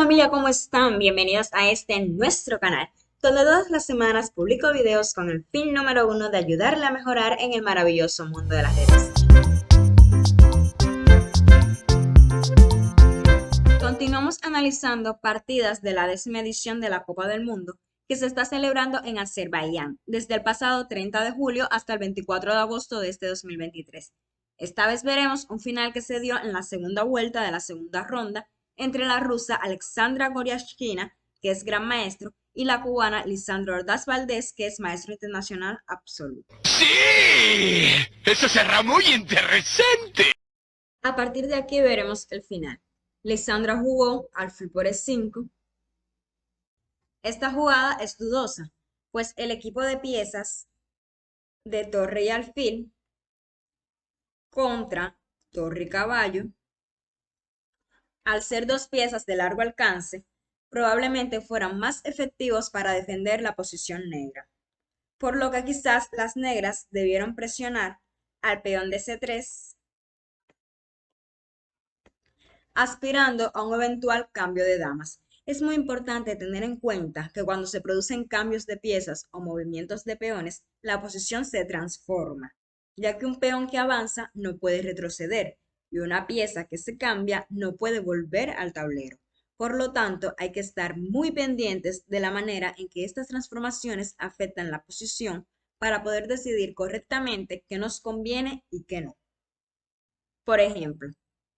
familia, ¿cómo están? Bienvenidos a nuestro canal, donde todas las semanas publico videos con el fin número uno de ayudarle a mejorar en el maravilloso mundo de las redes. Continuamos analizando partidas de la 10ª edición de la Copa del Mundo, que se está celebrando en Azerbaiyán, desde el pasado 30 de julio hasta el 24 de agosto de este 2023. Esta vez veremos un final que se dio en la segunda vuelta de la segunda ronda entre la rusa Alexandra Goryachkina, que es gran maestro, y la cubana Lisandro Ordaz Valdés, que es maestro internacional absoluto. ¡Sí! Eso será muy interesante. A partir de aquí veremos el final. Lisandra jugó alfil por e5. Esta jugada es dudosa, pues el equipo de piezas de torre y alfil contra torre y caballo, al ser dos piezas de largo alcance, probablemente fueran más efectivos para defender la posición negra, por lo que quizás las negras debieron presionar al peón de c3, aspirando a un eventual cambio de damas. Es muy importante tener en cuenta que cuando se producen cambios de piezas o movimientos de peones, la posición se transforma, ya que un peón que avanza no puede retroceder y una pieza que se cambia no puede volver al tablero. Por lo tanto, hay que estar muy pendientes de la manera en que estas transformaciones afectan la posición para poder decidir correctamente qué nos conviene y qué no. Por ejemplo,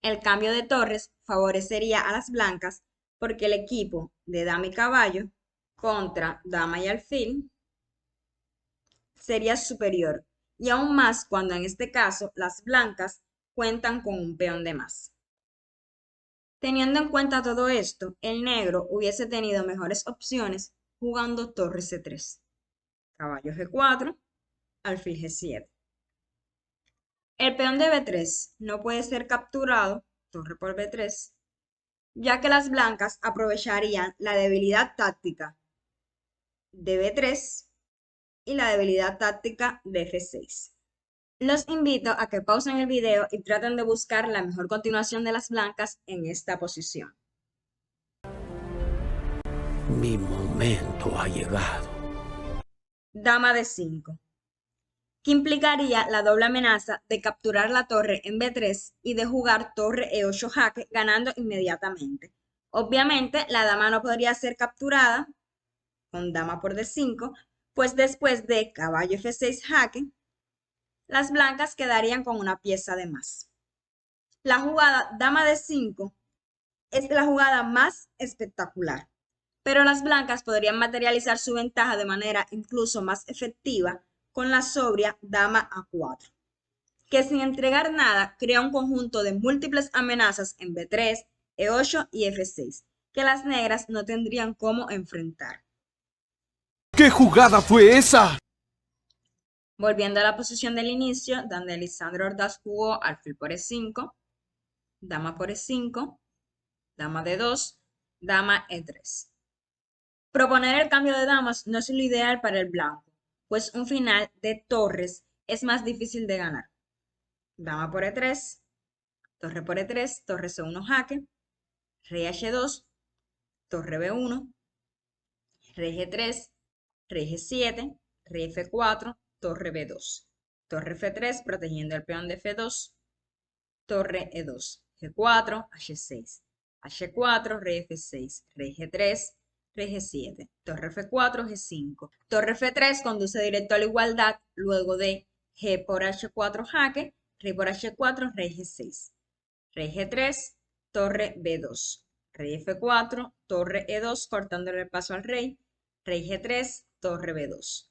el cambio de torres favorecería a las blancas porque el equipo de dama y caballo contra dama y alfil sería superior, y aún más cuando en este caso las blancas cuentan con un peón de más. Teniendo en cuenta todo esto, el negro hubiese tenido mejores opciones jugando torre c3, caballo g4, alfil g7. El peón de b3 no puede ser capturado, torre por b3, ya que las blancas aprovecharían la debilidad táctica de b3 y la debilidad táctica de f6. Los invito a que pausen el video y traten de buscar la mejor continuación de las blancas en esta posición. Mi momento ha llegado. Dama de 5, que implicaría la doble amenaza de capturar la torre en b3 y de jugar torre e8 jaque, ganando inmediatamente. Obviamente, la dama no podría ser capturada con dama por d5, pues después de caballo f6 jaque, las blancas quedarían con una pieza de más. La jugada dama de 5 es la jugada más espectacular, pero las blancas podrían materializar su ventaja de manera incluso más efectiva con la sobria dama a4, que sin entregar nada crea un conjunto de múltiples amenazas en b3, e8 y f6, que las negras no tendrían cómo enfrentar. ¿Qué jugada fue esa? Volviendo a la posición del inicio, donde Lisandro Ordaz jugó alfil por e5, dama por e5, dama d2, dama e3. Proponer el cambio de damas no es lo ideal para el blanco, pues un final de torres es más difícil de ganar. Dama por e3, torre por e3, torre c1 jaque, rey h2, torre b1, rey g3, rey g7, rey f4, torre b2, torre f3 protegiendo el peón de f2, torre e2, g4, h6, h4, rey f6, rey g3, rey g7, torre f4, g5. Torre f3 conduce directo a la igualdad luego de g por h4 jaque, rey por h4, rey g6, rey g3, torre b2, rey f4, torre e2 cortándole el paso al rey, rey g3, torre b2,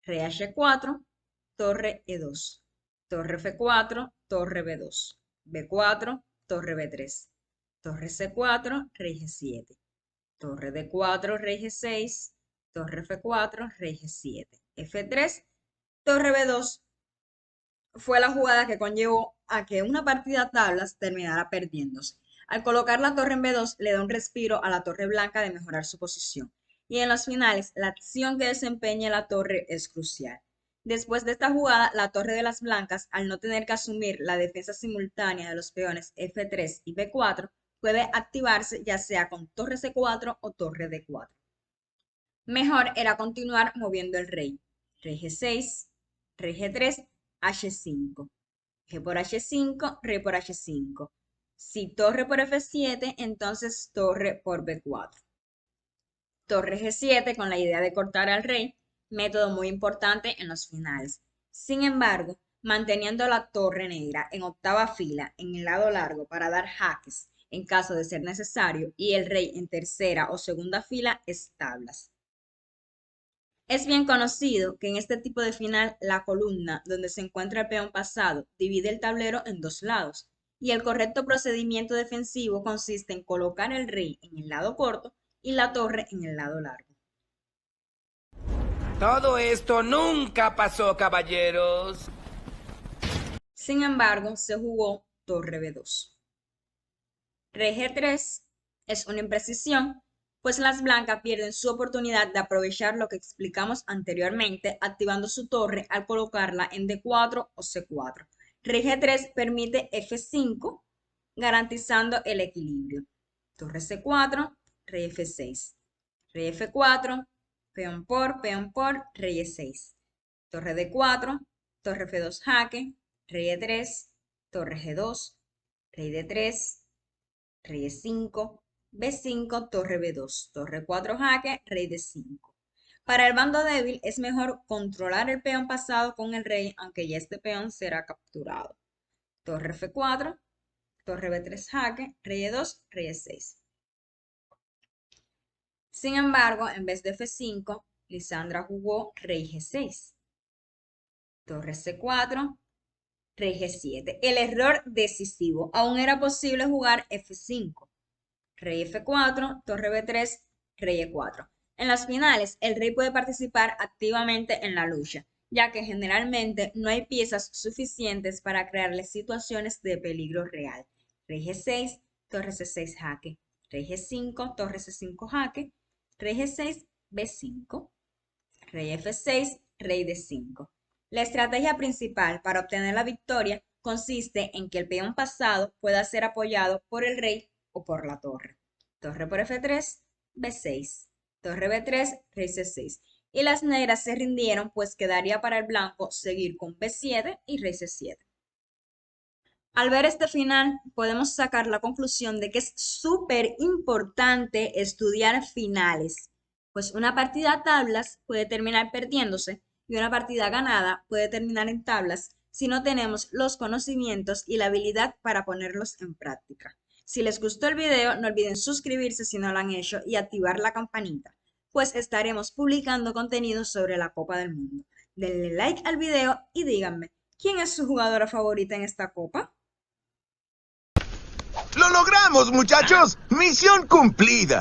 rey h4, torre e2, torre f4, torre b2, b4, torre b3, torre c4, rey g7, torre d4, rey g6, torre f4, rey g7, f3, torre b2. Fue la jugada que conllevó a que una partida a tablas terminara perdiéndose. Al colocar la torre en b2 le da un respiro a la torre blanca de mejorar su posición. Y en los finales, la acción que desempeña la torre es crucial. Después de esta jugada, la torre de las blancas, al no tener que asumir la defensa simultánea de los peones f3 y b4, puede activarse ya sea con torre C4 o torre D4. Mejor era continuar moviendo el rey. Rey G6, rey G3, H5. G por H5, rey por H5. Si torre por F7, entonces torre por B4. Torre G7 con la idea de cortar al rey, método muy importante en los finales. Sin embargo, manteniendo la torre negra en octava fila en el lado largo para dar jaques en caso de ser necesario y el rey en tercera o segunda fila es tablas. Es bien conocido que en este tipo de final la columna donde se encuentra el peón pasado divide el tablero en dos lados y el correcto procedimiento defensivo consiste en colocar el rey en el lado corto y la torre en el lado largo. Todo esto nunca pasó, caballeros. Sin embargo, se jugó torre B2. Rey G3 es una imprecisión, pues las blancas pierden su oportunidad de aprovechar lo que explicamos anteriormente, activando su torre al colocarla en D4 o C4. Rey G3 permite F5, garantizando el equilibrio. Torre C4, rey F6. Rey F4, peón por, rey E6. Torre D4, torre F2 jaque, rey E3, torre G2, rey D3, rey E5, B5, torre B2, torre 4 jaque, rey D5. Para el bando débil es mejor controlar el peón pasado con el rey, aunque ya este peón será capturado. Torre F4, torre B3 jaque, rey E2, rey E6. Sin embargo, en vez de F5, Lisandra jugó rey G6. Torre C4, rey G7. El error decisivo. Aún era posible jugar F5. Rey F4, torre B3, rey E4. En las finales, el rey puede participar activamente en la lucha, ya que generalmente no hay piezas suficientes para crearle situaciones de peligro real. Rey G6, torre C6 jaque. Rey G5, torre C5 jaque. Rey G6, B5. Rey F6, rey D5. La estrategia principal para obtener la victoria consiste en que el peón pasado pueda ser apoyado por el rey o por la torre. Torre por F3, B6. Torre B3, rey C6. Y las negras se rindieron, pues quedaría para el blanco seguir con B7 y rey C7. Al ver este final, podemos sacar la conclusión de que es súper importante estudiar finales, pues una partida a tablas puede terminar perdiéndose y una partida ganada puede terminar en tablas si no tenemos los conocimientos y la habilidad para ponerlos en práctica. Si les gustó el video, no olviden suscribirse si no lo han hecho y activar la campanita, pues estaremos publicando contenido sobre la Copa del Mundo. Denle like al video y díganme, ¿quién es su jugadora favorita en esta copa? ¡Lo logramos, muchachos! ¡Misión cumplida!